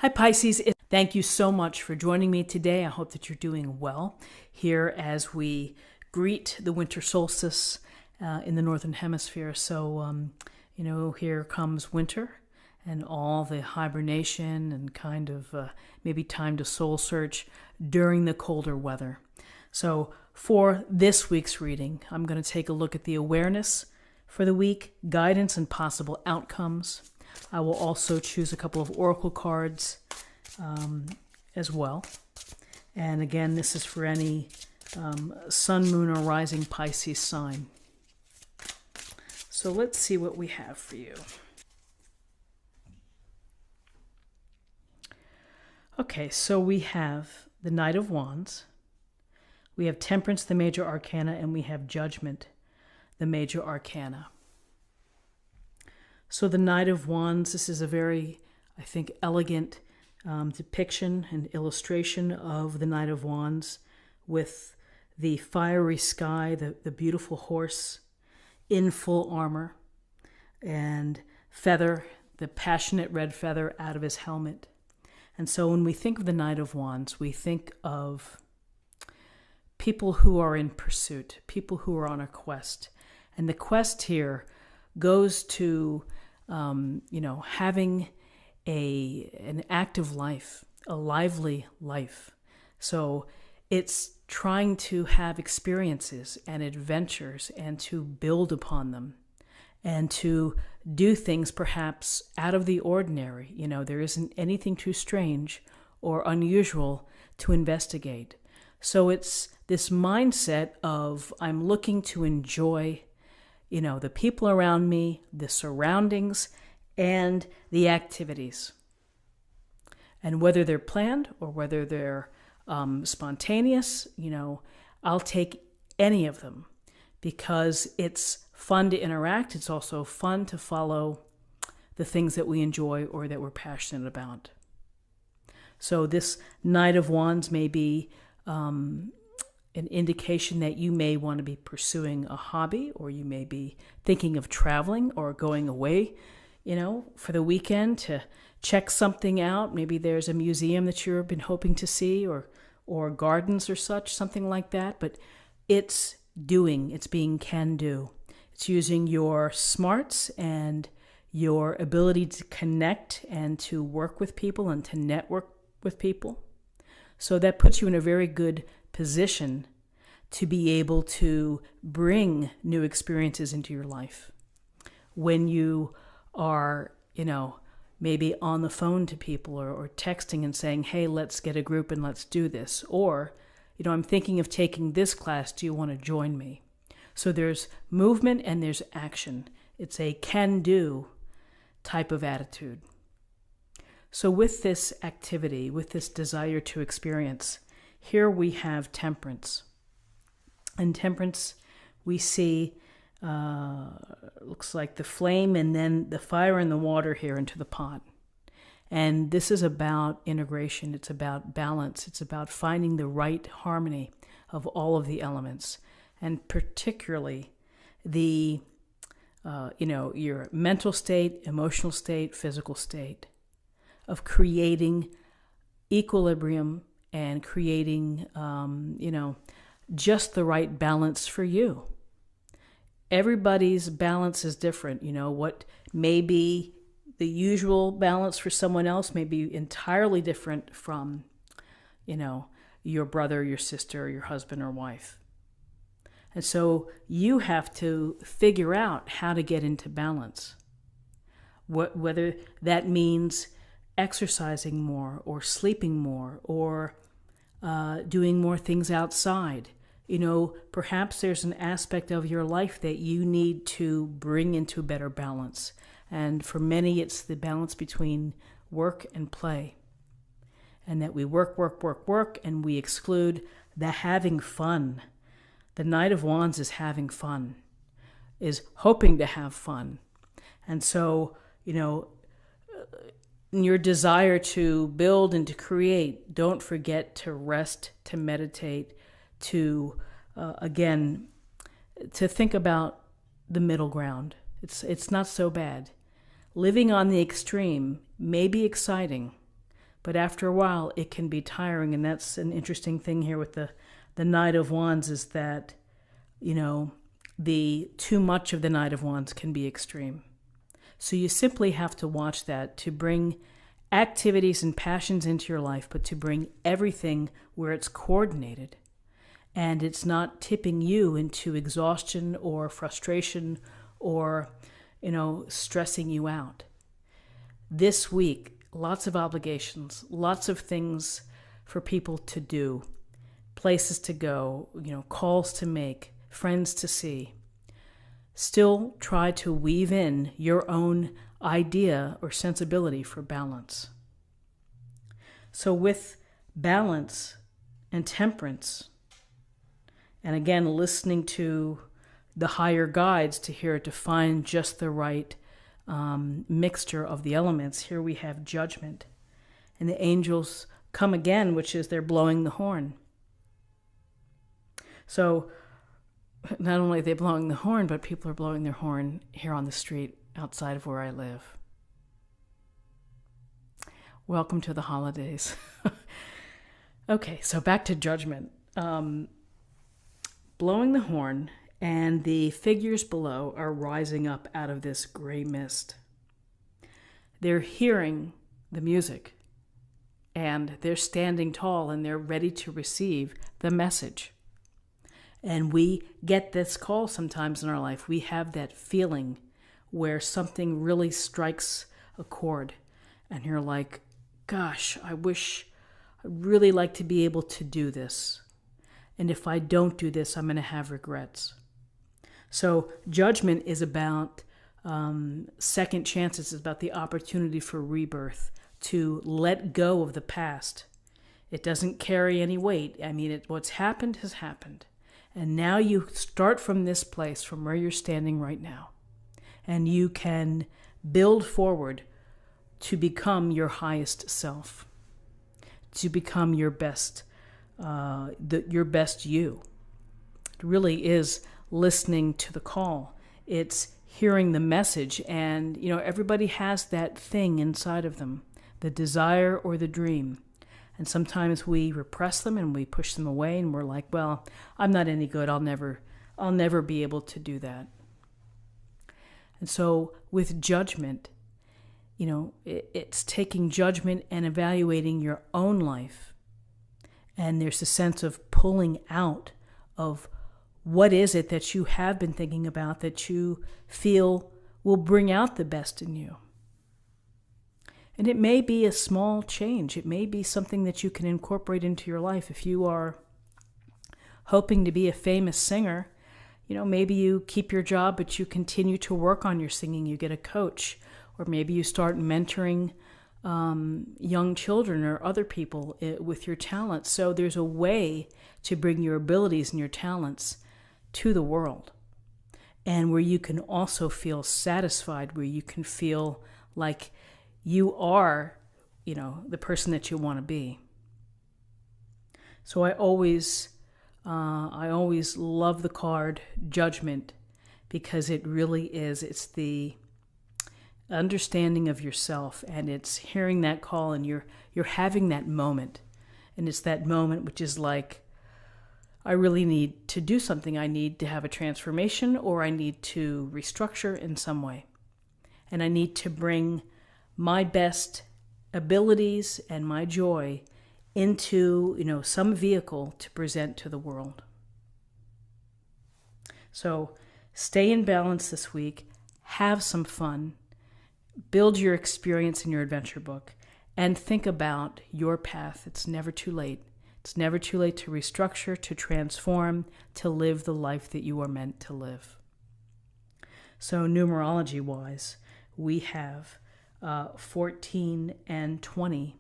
Hi Pisces, thank you so much for joining me today. I hope that you're doing well here as we greet the winter solstice in the Northern Hemisphere. So, here comes winter and all the hibernation and kind of maybe time to soul search during the colder weather. So for this week's reading, I'm going to take a look at the awareness for the week, guidance and possible outcomes. I will also choose a couple of oracle cards as well. And again, this is for any sun, moon, or rising Pisces sign. So let's see what we have for you. Okay, so we have the Knight of Wands. We have Temperance, the major arcana, and we have Judgment, the major arcana. So the Knight of Wands, this is a very, I think, elegant depiction and illustration of the Knight of Wands with the fiery sky, the beautiful horse in full armor, and feather, the passionate red feather out of his helmet. And so when we think of the Knight of Wands, we think of people who are in pursuit, people who are on a quest. And the quest here goes to having an active life, a lively life. So it's trying to have experiences and adventures and to build upon them and to do things perhaps out of the ordinary. There isn't anything too strange or unusual to investigate. So it's this mindset of I'm looking to enjoy the people around me, the surroundings, and the activities. And whether they're planned or whether they're spontaneous, I'll take any of them because it's fun to interact. It's also fun to follow the things that we enjoy or that we're passionate about. So this Knight of Wands may be an indication that you may want to be pursuing a hobby, or you may be thinking of traveling or going away, for the weekend to check something out. Maybe there's a museum that you've been hoping to see or gardens or such, something like that. But it's being can do. It's using your smarts and your ability to connect and to work with people and to network with people. So that puts you in a very good position to be able to bring new experiences into your life. When you are, maybe on the phone to people or texting and saying, hey, let's get a group and let's do this. Or, I'm thinking of taking this class. Do you want to join me? So there's movement and there's action. It's a can-do type of attitude. So with this activity, with this desire to experience, here we have Temperance. In Temperance, we see, looks like the flame and then the fire and the water here into the pot. And this is about integration. It's about balance. It's about finding the right harmony of all of the elements. And particularly the, your mental state, emotional state, physical state of creating equilibrium and creating, just the right balance for you. Everybody's balance is different. What may be the usual balance for someone else may be entirely different from, your brother, your sister, your husband or wife. And so you have to figure out how to get into balance. Whether that means exercising more or sleeping more or doing more things outside. Perhaps there's an aspect of your life that you need to bring into better balance. And for many, it's the balance between work and play. And that we work, and we exclude the having fun. The Knight of Wands is having fun, is hoping to have fun. And so, in your desire to build and to create, don't forget to rest, to meditate, to, to think about the middle ground. It's not so bad. Living on the extreme may be exciting, But after a while, it can be tiring. And that's an interesting thing here with the Knight of Wands, is that, the too much of the Knight of Wands can be extreme. So you simply have to watch that, to bring activities and passions into your life, but to bring everything where it's coordinated and it's not tipping you into exhaustion or frustration or, stressing you out. This week, lots of obligations, lots of things for people to do, places to go, calls to make, friends to see. Still try to weave in your own idea or sensibility for balance. So with balance and temperance, and again, listening to the higher guides to find just the right mixture of the elements, here we have judgment. And the angels come again, which is they're blowing the horn. So not only are they blowing the horn, but people are blowing their horn here on the street outside of where I live. Welcome to the holidays. Okay, so back to judgment. Blowing the horn, and the figures below are rising up out of this gray mist. They're hearing the music, and they're standing tall, and they're ready to receive the message. And we get this call sometimes in our life. We have that feeling where something really strikes a chord, and you're like, gosh, I'd really like to be able to do this. And if I don't do this, I'm going to have regrets. So judgment is about second chances. It's about the opportunity for rebirth, to let go of the past. It doesn't carry any weight. I mean, what's happened has happened. And now you start from this place, from where you're standing right now. And you can build forward to become your highest self, to become your best you. It really is listening to the call. It's hearing the message, and everybody has that thing inside of them, the desire or the dream. And sometimes we repress them and we push them away, and we're like, well, I'm not any good. I'll never be able to do that. And so with judgment, it's taking judgment and evaluating your own life. And there's a sense of pulling out of what is it that you have been thinking about that you feel will bring out the best in you. And it may be a small change. It may be something that you can incorporate into your life. If you are hoping to be a famous singer, maybe you keep your job, but you continue to work on your singing. You get a coach, or maybe you start mentoring young children or other people with your talents. So there's a way to bring your abilities and your talents to the world, and where you can also feel satisfied, where you can feel like you are, the person that you want to be. So I always love the card Judgment, because it really is. It's the understanding of yourself, and it's hearing that call, and you're having that moment, and it's that moment which is like, I really need to do something. I need to have a transformation, or I need to restructure in some way, and I need to bring my best abilities and my joy into some vehicle to present to the world. So stay in balance this week, have some fun, build your experience in your adventure book, and think about your path. It's never too late. It's never too late to restructure, to transform, to live the life that you are meant to live. So numerology-wise, we have 14 and 20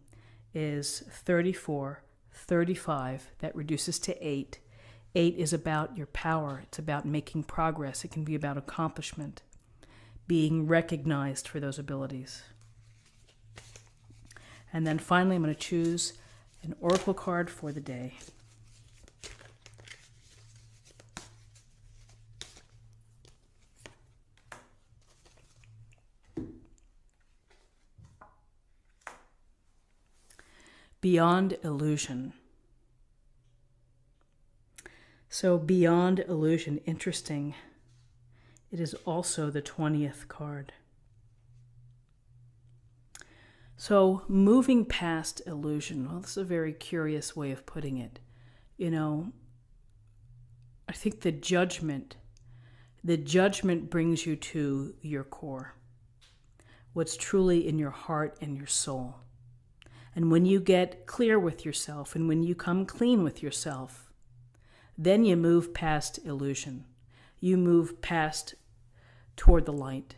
is 34, 35, that reduces to 8. 8 is about your power. It's about making progress. It can be about accomplishment, being recognized for those abilities. And then finally, I'm going to choose an oracle card for the day. Beyond illusion. So beyond illusion, interesting. It is also the 20th card. So moving past illusion. Well, this is a very curious way of putting it. You know, I think the judgment brings you to your core. What's truly in your heart and your soul. And when you get clear with yourself and when you come clean with yourself, then you move past illusion. You move past toward the light.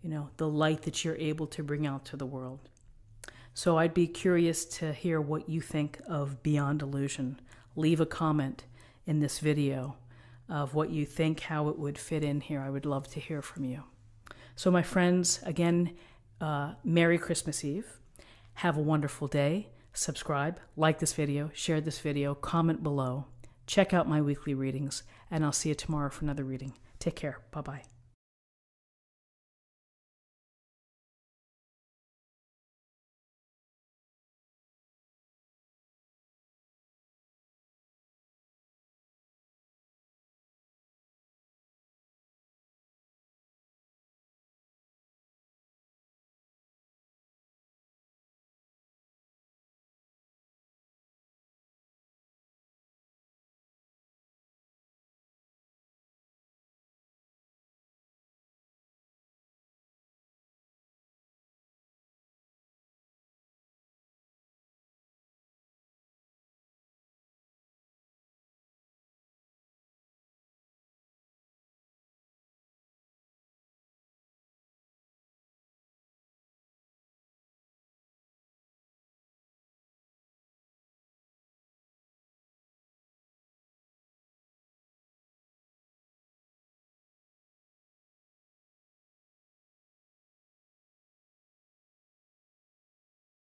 You know, the light that you're able to bring out to the world. So I'd be curious to hear what you think of Beyond Illusion. Leave a comment in this video of what you think, how it would fit in here. I would love to hear from you. So my friends, again, Merry Christmas Eve. Have a wonderful day. Subscribe, like this video, share this video, comment below. Check out my weekly readings, and I'll see you tomorrow for another reading. Take care. Bye-bye.